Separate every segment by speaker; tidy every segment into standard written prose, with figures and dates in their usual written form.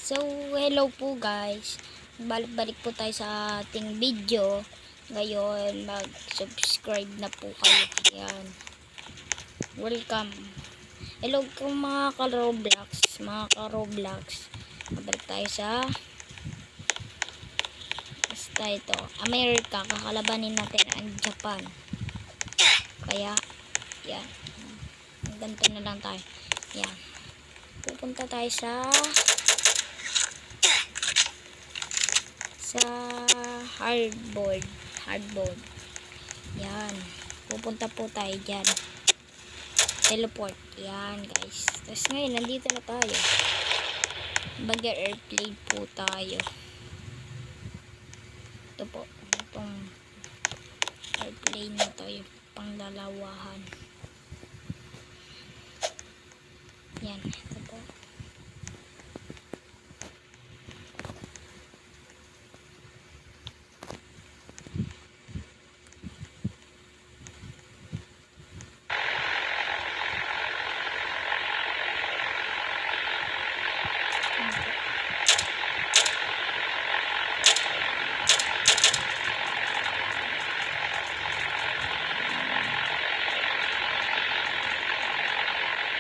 Speaker 1: So, hello po guys. Balik-balik po tayo sa ating video. Ngayon, mag-subscribe na po kayo. Ayan. Welcome. Hello po mga ka-Roblox. Balik tayo sa basta ito. America. Kakalabanin natin ang Japan. Kaya, yan. Ganito na lang tayo. Yan. Pupunta tayo sa hardboard. Yan. Pupunta po tayo dyan. Teleport. Yan guys. Tapos ngayon, nandito na tayo. Bagger airplane po tayo. Ito po. Itong airplane na to. Yung pangdalawahan. Yan. Ito po.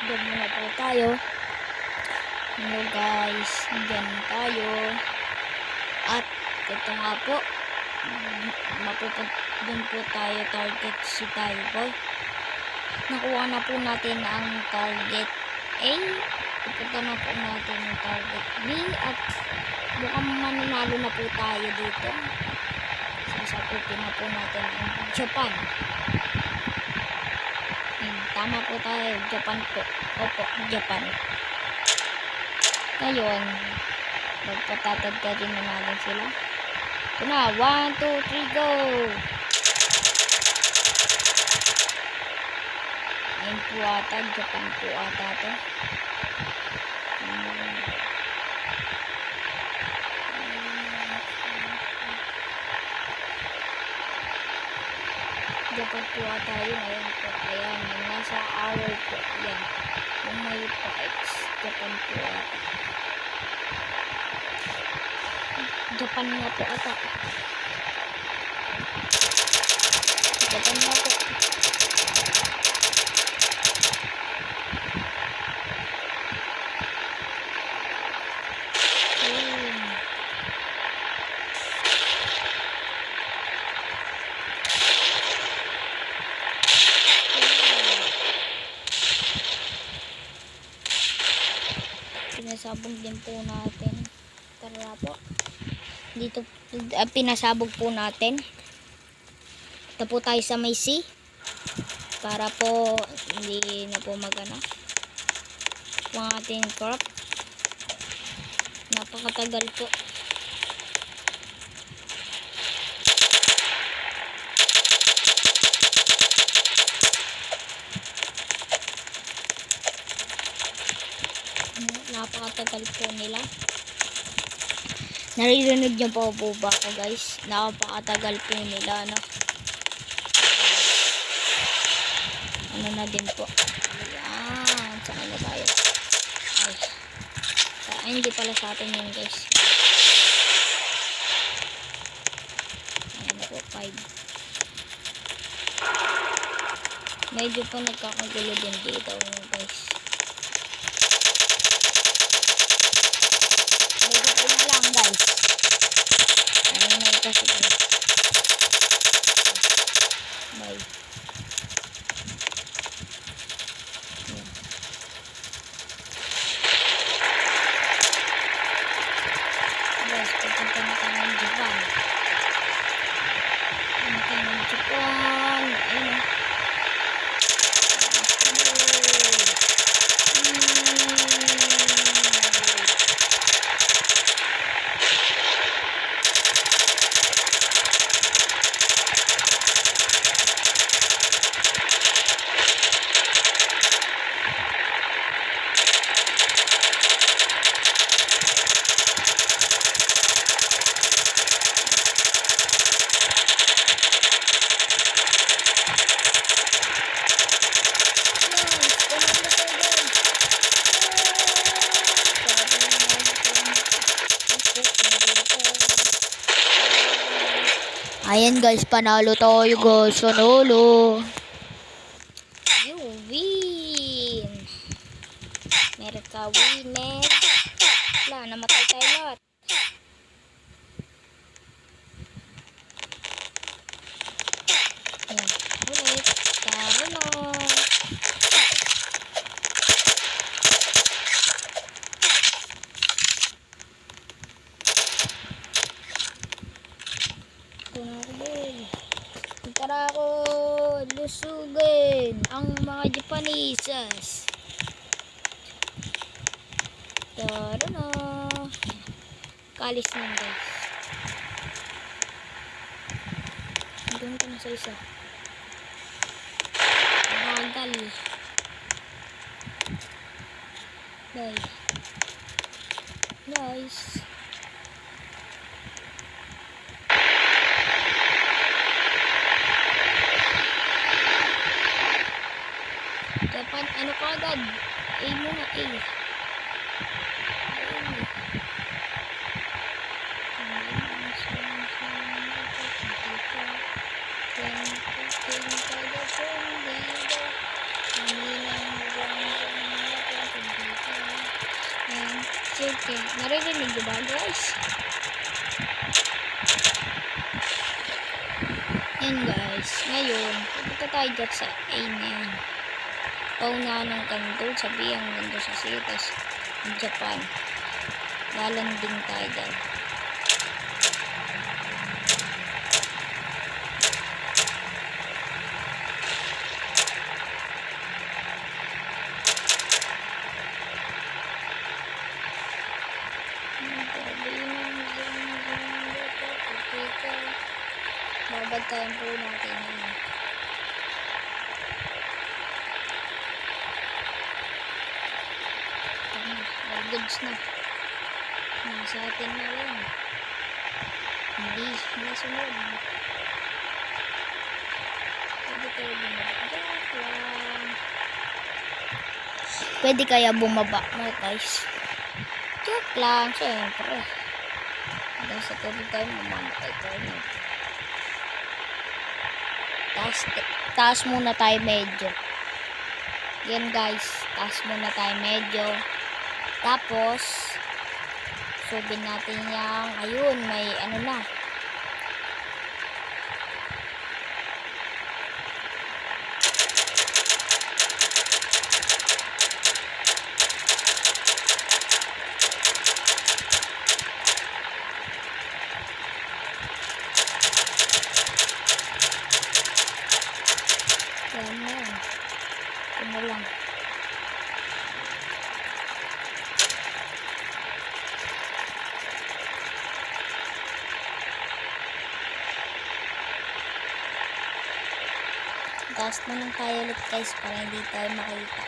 Speaker 1: Diyan muna po tayo. Hello guys, diyan tayo. At ito nga po, mapupunta po tayo target si tayo. Nakuha na po natin ang target A. Pupunta na po natin ang target B. At mukhang mananalo na po tayo dito. Sasaputin na po natin ang Japan. Tama po tayo, Japan po. Opo, Japan. Ngayon, magpatatag ka rin na natin sila. Ito na, 1, 2, 3, go! Ayun po ata, Japan po ata ito. Japan po ata yun. Ayan po, ayan. Yung nasa hour po. Ayan. Yung may pa-X. Japan po ata. Japan nga po ata. Japan nga po. Pinasabog din po natin. Tara po. Dito, pinasabog po natin. Ito po tayo sa may C. Para po, hindi na po magana. Ang ating crop. Napakatagal po. Napakatagal po nila. Naririnig niyo po ba ako guys? Napakatagal po nila, no? Ano na din po. Ayan. Saan na tayo? Ay, hindi pala sa atin yun guys. Ayan na po, 5. Medyo po nagkakagulo din dito guys. Kasi guys. Bye. Yeah. Guys, pupunta na tayo ng Japan. Pupunta ng Japan. Ayun. Ayan guys, panalo tayo guys. Panalo. You win. Meron ka winner. Wala, namatay tayo lahat. Ayan, ulit. Taro na. Tara ako lusugin ang mga Japanesas. Tara na. Kalis na guys. Doon ka na sa isa. Bagal. Guys. Japan, ano ka agad? A muna, A. Okay, naririnig niyo ba guys? Yan guys, ngayon pupunta tayo dyan sa A na yan. Paunahan ng kanto, sabi ang ganda sa sitas ng Japan. Lalanding tayo dyan. Babantayan po natin yun. All goods na. Nasa atin na lang. Hindi nasunod. Pwede kaya bumaba mo guys. Joke lang, syempre. Dahil sa tubig tayo, mamamatay tayo. Taas muna tayo medyo. Yan guys, taas muna tayo medyo. Tapos, subin natin yung, ayun, may ano na. Ano lang. Gas na lang tayo ulit guys para hindi tayo makita.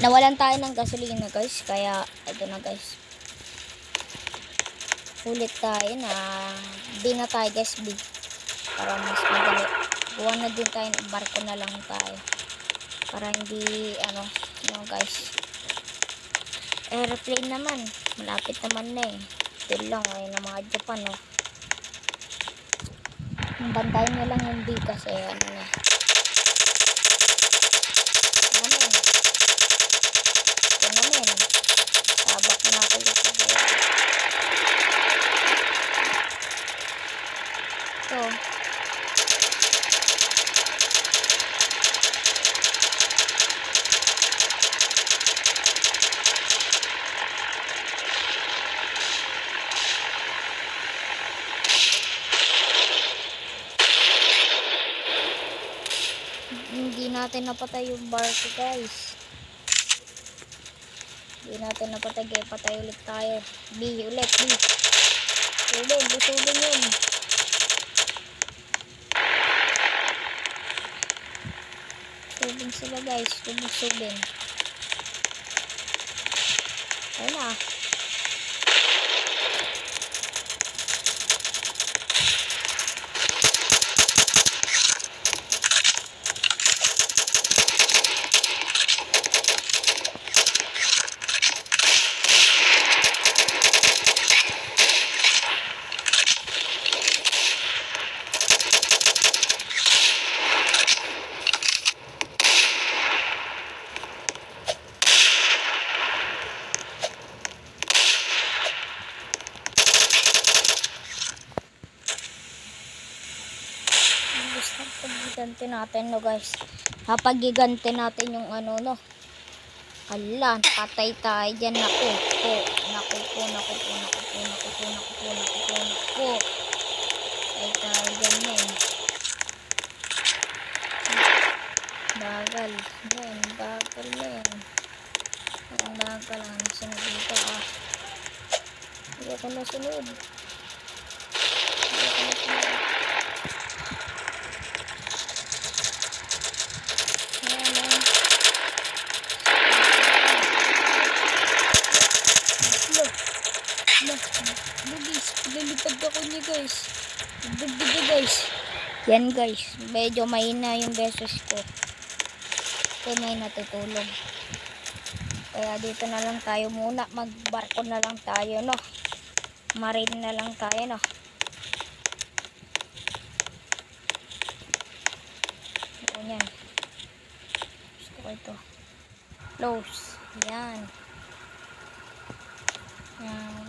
Speaker 1: Nawalan tayo ng gasolina guys, kaya ito na guys. Ulit tayo na B na tayo guys, B. Para mas madali. Buwan na din tayo, barko na lang tayo. Para hindi, ano guys. Airplane naman, malapit naman na eh. Ito lang, ayun ang mga Japan oh. Bantayan nyo lang yung B kasi ano na. Ano Hindi natin napatay yung barko, guys. Hindi natin napatay. Kaya patay ulit tayo. B ulit. B. Lusubin yun. Subin sila, guys. Subin. Ayun na. Gusto pag-giganti natin, no, guys. Kapag-giganti natin yung ano, no. Ala, patay tayo dyan. Naku po. Patay tayo dyan, men. Bagal, men. Ang bagal ang nasunod dito, ah. Hindi ako nasunod. Lilipad ako niya, guys. Guys. Yan, guys. Medyo mahina yung beses ko. Kaya may natutulog. Kaya dito na lang tayo muna. Magbarko na lang tayo, no. Marine na lang tayo, no. Yan. Gusto ko ito. Close. Yan. Yan.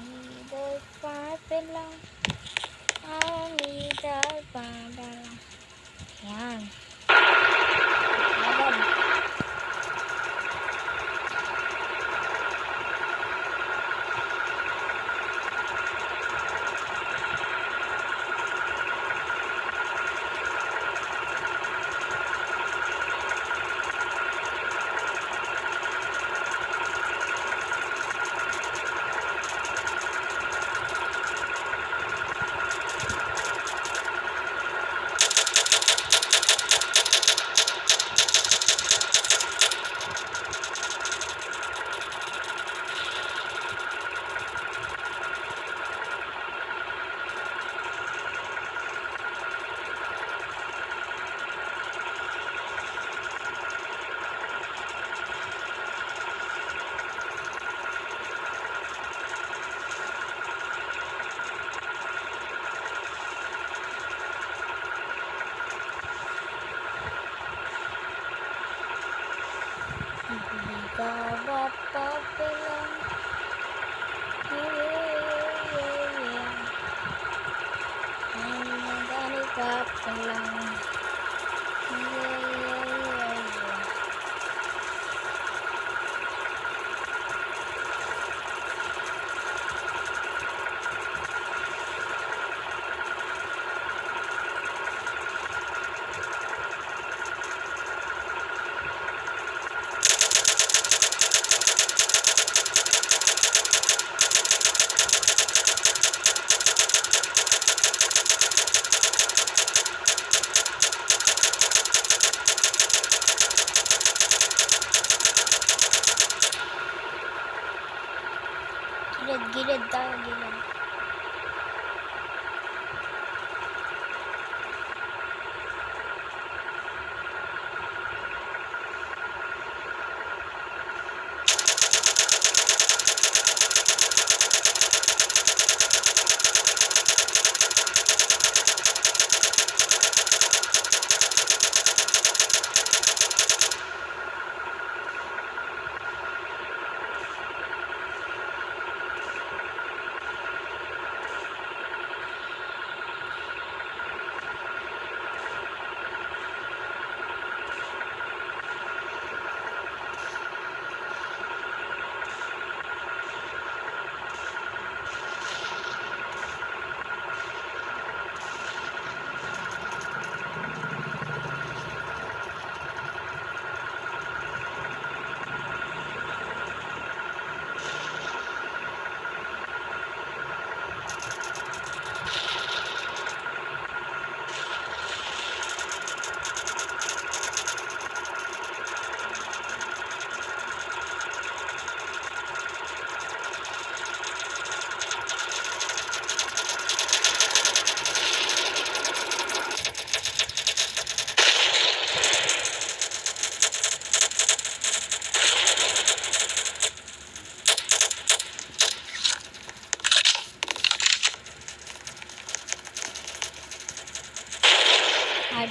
Speaker 1: At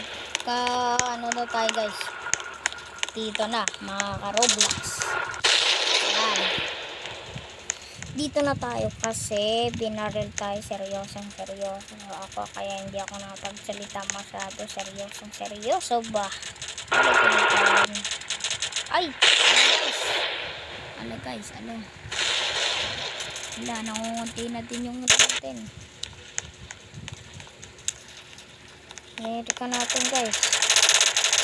Speaker 1: ano na tayo guys. Dito na mga ka-Roblox. Ayan. Dito na tayo kasi binaril tayo seryosong seryoso ako kaya hindi ako nakapagsalita masyado seryoso ba. Ay! Ano guys? Wala, nangungunti na din yung natin. Amerika natin guys.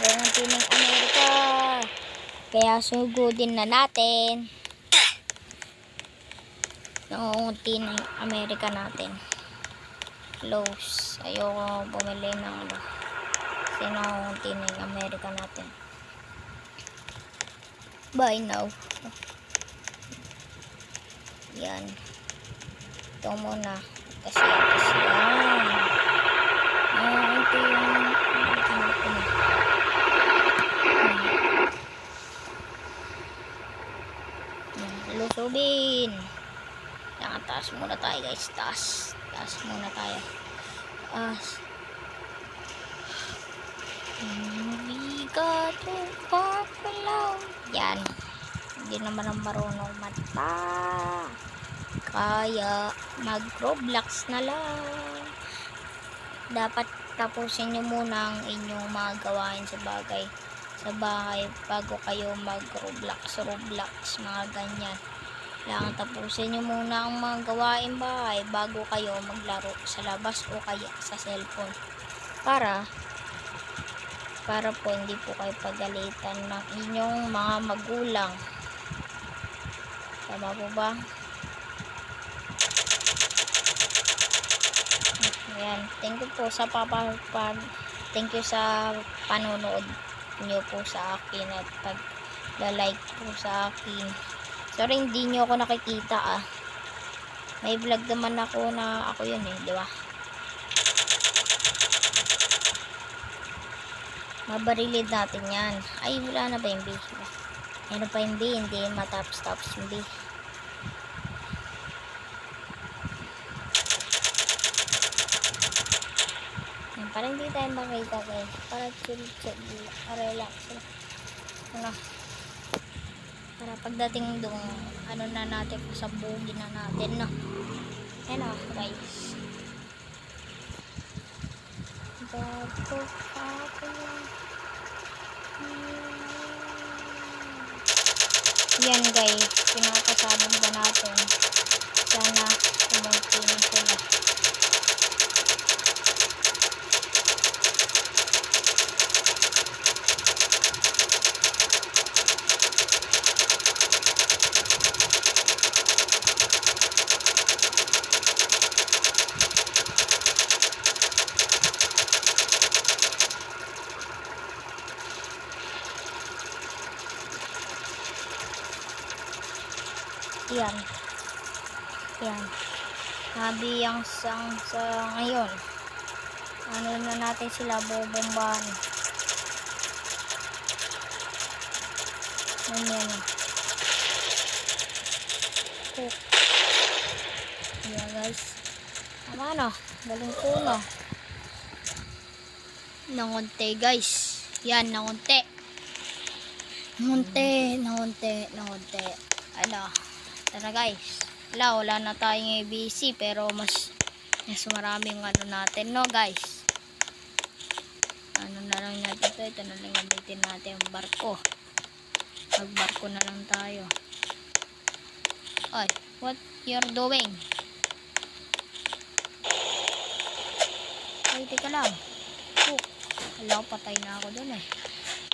Speaker 1: Nangungunti ng Amerika. Kaya sugudin na natin. Nangungunti na yung Amerika natin. Close. Ayoko bumili ng ano. Kasi nangungunti na yung Amerika natin. Buy now. Yan. Ito muna. Kasi yan. Ito yung lusubin. Yan, taas muna tayo guys. Taas muna tayo. Bigato papalaw. Yan. Hindi naman ang marunong mata. Kaya mag-Roblox na lang. Dapat tapusin nyo muna ang inyong mga gawain sa bahay bago kayo mag-Roblox, mga ganyan. Kailangan tapusin nyo muna ang mga gawain bahay bago kayo maglaro sa labas o kaya sa cellphone. Para po hindi po kayo pagalitan ng inyong mga magulang. Tama po ba? Ayan. Thank you po sa thank you sa panonood nyo po sa akin at pag-like po sa akin. Sorry hindi nyo ako nakikita May vlog naman ako na ako yun di ba? Mabarilid natin yan. Ay, wala na ba yung B? Meron pa yung B, hindi matapos yung B. Yan, parang hindi tayo makita guys. Para chill, relax. Para pagdating doon, na natin, pasabugin na natin, no? Yan guys. Yan guys, pinapasabog ba natin? Sana kumunti na sila. Yan. Sabi yung sa ngayon. Na natin sila bobombahan. Yan. Yeah guys. Tama na. Galing ko na. Nangunti guys. Yan, nangunti. Nangunti. Tara guys. Wala na tayong ABC pero mas maraming natin no guys. Na lang natin ito na lang gamitin natin yung barko. Magbarko na lang tayo. Ay, what you're doing? Ay, teka lang. Wala, patay na ako dun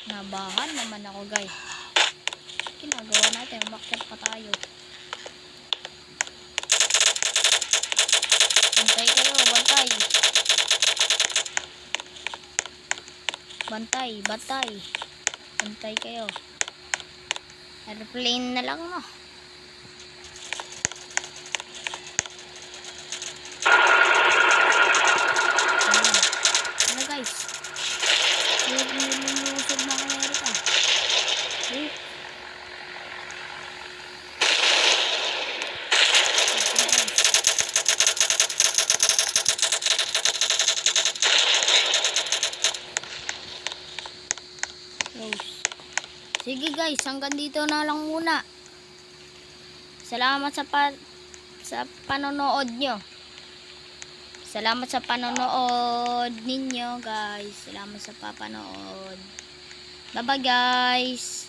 Speaker 1: Nabahan naman ako guys. Ginagawa natin, umakyat pa tayo. Bantay kayo, bantay kayo. Airplane na lang no. Ano guys, nilusog na Amerika. Rose. Sige guys, hanggang dito na lang muna. Salamat sa panonood nyo. Salamat sa panonood ninyo guys. Salamat sa papanood. Bye bye guys.